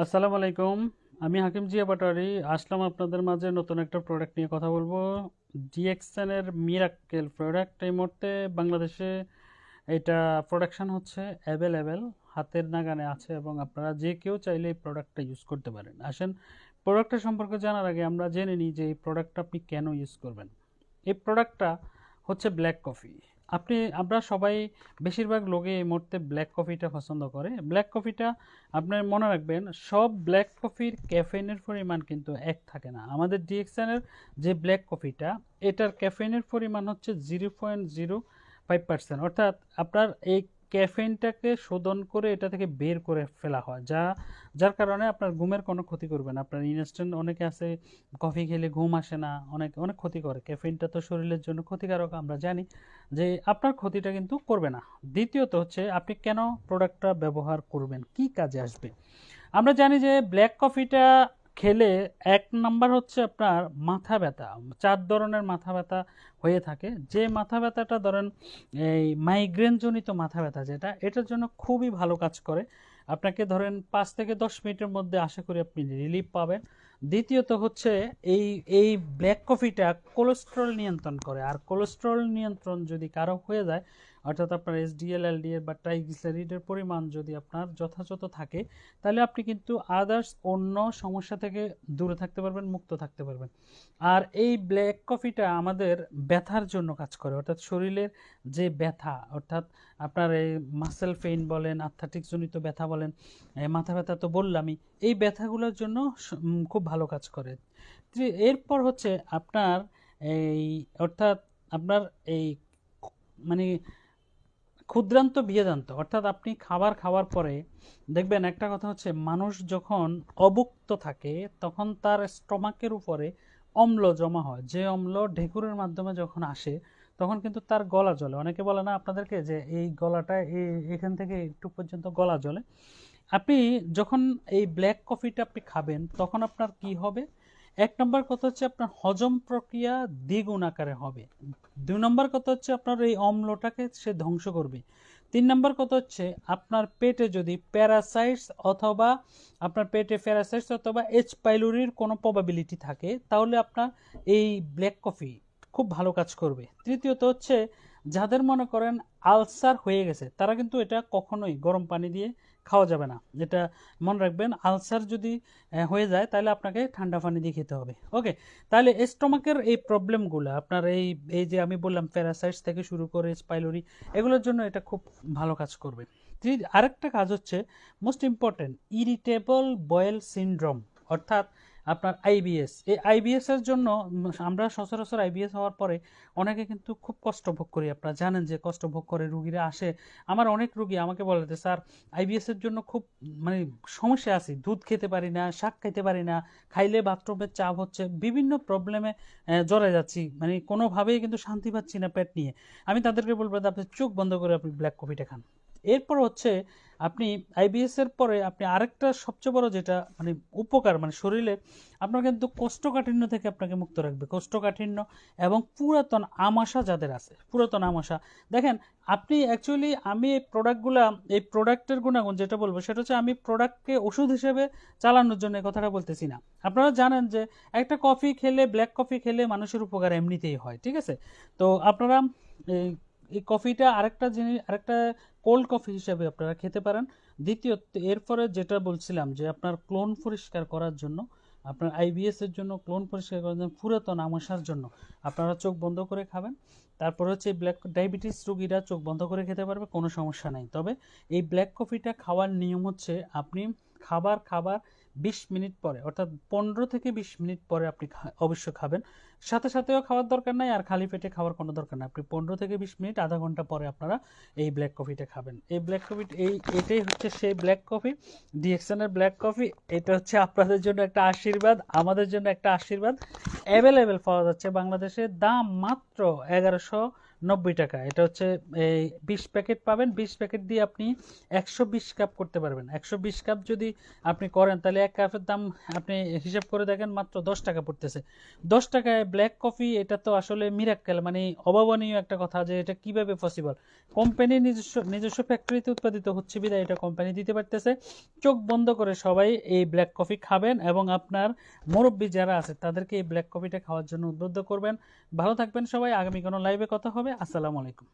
আসসালামু আলাইকুম। আমি হাকিম জিয়া পাটোয়ারি আসলাম আপনাদের মাঝে নতুন একটা প্রোডাক্ট নিয়ে কথা বলবো। ডিএক্সএন এর মিরাক্কেল প্রোডাক্ট এই মুহূর্তে বাংলাদেশে এটা প্রোডাকশন হচ্ছে অ্যাভেলেবেল, হাতের নাগালে আছে এবং আপনারা যে কেউ চাইলে এই প্রোডাক্টটা ইউজ করতে পারেন। আসেন প্রোডাক্টটা সম্পর্কে জানার আগে আমরা জেনে নিই যে এই প্রোডাক্টটা আপনি কেন ইউজ করবেন। এই প্রোডাক্টটা হচ্ছে ব্ল্যাক কফি। আমরা সবাই বেশিরভাগ লোকে এই মুহূর্তে ব্ল্যাক কফিটা পছন্দ করে। ব্ল্যাক কফিটা আপনার মনে রাখবেন, সব ব্ল্যাক কফির ক্যাফেইনের পরিমাণ কিন্তু এক থাকে না। আমাদের ডিএক্সএনের যে ব্ল্যাক কফিটা, এটার ক্যাফেইনের পরিমাণ হচ্ছে 0.05%, অর্থাৎ আপনার এই ক্যাফেইনটাকে শোধন করে এটা থেকে বের করে ফেলা হয়, যার কারণে আপনার ঘুমের কোনো ক্ষতি করবে না। আপনার ইনস্ট্যান্ট অনেকে আছে কফি খেলে ঘুম আসে না, অনেক অনেক ক্ষতি করে। ক্যাফেইনটা তো শরীরের জন্য ক্ষতিকারক, আমরা জানি যে আপনার ক্ষতিটা কিন্তু করবে না। দ্বিতীয়ত হচ্ছে আপনি কেন প্রোডাক্টটা ব্যবহার করবেন, কি কাজে আসবে। আমরা জানি যে ব্ল্যাক কফিটা খেলে এক নাম্বার হচ্ছে আপনার মাথা ব্যথা। 4 ধরনের মাথা ব্যথা হয়ে থাকে। যে মাথা ব্যথাটা ধরেন এই মাইগ্রেন জনিত মাথা ব্যথা, যেটা এটার জন্য খুবই ভালো কাজ করে। আপনাকে ধরেন 5 থেকে 10 মিনিটের মধ্যে আশা করি আপনি রিলিফ পাবেন। দ্বিতীয়ত হচ্ছে এই এই ব্ল্যাক কফিটা কোলেস্টেরল নিয়ন্ত্রণ করে। আর কোলেস্টেরল নিয়ন্ত্রণ যদি কারো হয়ে যায়, অর্থাৎ আপনার এসডিএল এলডিএল বা ট্রাইগ্লিসারিডের পরিমাণ যদি আপনার যথাযথ থাকে, তাহলে আপনি কিন্তু আদার্স অন্য সমস্যা থেকে দূরে থাকতে পারবেন, মুক্ত থাকতে পারবেন। আর এই ব্ল্যাক কফিটা আমাদের ব্যথার জন্য কাজ করে, অর্থাৎ শরীরের যে ব্যথা, অর্থাৎ আপনার এই মাসেল পেইন বলেন, আর্থ্রাইটিস জনিত ব্যথা বলেন, মাথা ব্যথা তো বললামই, এই ব্যথাগুলোর জন্য খুব ভালো কাজ করে। এরপর হচ্ছে আপনার এই, অর্থাৎ আপনার এই মানে ক্ষুদ্রান্ত বৃহদান্ত, অর্থাৎ আপনি খাবার খাওয়ার পরে দেখবেন একটা কথা হচ্ছে, মানুষ যখন অভুক্ত থাকে তখন তার স্টমাকের উপরে অম্ল জমা হয়। যে অম্ল ঢেকুরের মাধ্যমে যখন আসে তখন কিন্তু তার গলা জ্বলে। অনেকে বলে না আপনাদেরকে যে এই গলাটা এখান থেকে একটু পর্যন্ত গলা জ্বলে। আপনি যখন এই ব্ল্যাক কফিটা আপনি খাবেন তখন আপনার কি হবে? 1 নম্বর কথা হচ্ছে আপনার হজম প্রক্রিয়া দ্বিগুণ আকারে হবে। 2 নম্বর কথা হচ্ছে আপনার এই অম্লটাকে সে ধ্বংস করবে। 3 নম্বর কথা হচ্ছে আপনার পেটে যদি প্যারাসাইটস অথবা এইচ পাইলোরির কোনো প্রবাবিলিটি থাকে, তাহলে আপনার এই ব্ল্যাক কফি খুব ভালো কাজ করবে। তৃতীয়ত হচ্ছে যাদের মনে করেন আলসার হয়ে গেছে, তারা কিন্তু এটা কখনোই গরম পানি দিয়ে খাওয়া যাবে না। এটা মনে রাখবেন, আলসার যদি হয়ে যায় তাহলে আপনাকে ঠান্ডা পানি দিয়ে খেতে হবে। ওকে, তাহলে স্টমাকের এই প্রবলেমগুলো আপনার এই এই যে আমি বললাম প্যারাসাইটস থেকে শুরু করে স্পাইলোরি, এগুলোর জন্য এটা খুব ভালো কাজ করবে। আরেকটা কাজ হচ্ছে most important, irritable bowel syndrome, অর্থাৎ আপনার আইবিএস। এই আইবিএস এর জন্য আমরা সচরাচর আইবিএস হওয়ার পরে অনেকে কিন্তু খুব কষ্ট ভোগ করি। আপনারা জানেন যে কষ্ট ভোগ করে রুগীরা আসে। আমার অনেক রুগী আমাকে বলে যে স্যার, আইবিএস এর জন্য খুব মানে সমস্যা আছে, দুধ খেতে পারি না, শাক খাইতে পারি না, খাইলে বাথরুমের চাপ হচ্ছে, বিভিন্ন প্রবলেমে জড়ায় যাচ্ছি, মানে কোনোভাবেই কিন্তু শান্তি পাচ্ছি না পেট নিয়ে। আমি তাদেরকে বলবো যে আপনি চোখ বন্ধ করে আপনি ব্ল্যাক কফিটা খান। এরপর হচ্ছে আপনি আইবিএস এর পরে আপনি আরেকটা সবচেয়ে বড় যেটা মানে উপকার, মানে শরীরে আপনার কিন্তু কোষ্ঠকাঠিন্য থেকে আপনাকে মুক্ত রাখবে। কোষ্ঠকাঠিন্য এবং পুরাতন আমাশা যাদের আছে, পুরাতন আমাশা, দেখেন আপনি অ্যাকচুয়ালি, আমি এই প্রোডাক্টগুলা, এই প্রোডাক্টের গুণাগুণ যেটা বলবো সেটা হচ্ছে, আমি প্রোডাক্টকে ওষুধ হিসেবে চালানোর জন্য এই কথাটা বলতেছি না। আপনারা জানেন যে একটা কফি খেলে, ব্ল্যাক কফি খেলে মানুষের উপকার এমনিতেই হয়, ঠিক আছে? তো আপনারা এই এই কফিটা আরেকটা জিনিস, আরেকটা কোল্ড কফি হিসেবে আপনারা খেতে পারেন। দ্বিতীয়ত এরপরে যেটা বলছিলাম যে আপনার ক্লোন পরিষ্কার করার জন্য, আপনার আইবিএস এর জন্য ক্লোন পরিষ্কার করার জন্য, পুরাতন আমাশার জন্য আপনারা চোখ বন্ধ করে খাবেন। তারপর হচ্ছে ব্ল্যাক ডায়াবেটিস রোগীরা চোখ বন্ধ করে খেতে পারবে, কোনো সমস্যা নাই। তবে এই ব্ল্যাক কফিটা খাওয়ার নিয়ম হচ্ছে, আপনি খাবার 20 মিনিট পরে, অর্থাৎ 15 থেকে 20 মিনিট পরে আপনি অবশ্যই খাবেন। সাথে সাথেও খাওয়ার দরকার নাই, আর খালি পেটে খাওয়ার কোনো দরকার নাই। আপনি 15 থেকে 20 মিনিট, আধা ঘন্টা পরে আপনারা এই ব্ল্যাক কফিটা খাবেন। এই ব্ল্যাক কফি, এটাই হচ্ছে সেই ব্ল্যাক কফি, ডিএক্সএন এর ব্ল্যাক কফি। এটা হচ্ছে আপনাদের জন্য একটা আশীর্বাদ, আমাদের জন্য একটা আশীর্বাদ। অ্যাভেলেবেল পাওয়া যাচ্ছে বাংলাদেশে, দাম মাত্র 90 টাকা। এটা হচ্ছে এই 20 প্যাকেট পাবেন, 20 প্যাকেট দিয়ে আপনি 120 কাপ করতে পারবেন। 120 কাপ যদি আপনি করেন তাহলে এক কাপের দাম আপনি হিসাব করে দেখেন মাত্র 10 টাকা পড়তেছে। 10 টাকায় ব্ল্যাক কফি, এটা তো আসলে মিরাক্কেল, মানে অভাবনীয় একটা কথা যে এটা কিভাবে পসিবল। কোম্পানির নিজস্ব নিজস্ব ফ্যাক্টরিতে উৎপাদিত হচ্ছে বিধায় এটা কোম্পানি দিতে পারতেছে। চোখ বন্ধ করে সবাই এই ব্ল্যাক কফি খাবেন এবং আপনার মুরব্বী যারা আছে তাদেরকে এই ব্ল্যাক কফিটা খাওয়ার জন্য উদ্বুদ্ধ করবেন। ভালো থাকবেন সবাই, আগামী কোনো লাইভে কথা হবে। আসসালামু আলাইকুম।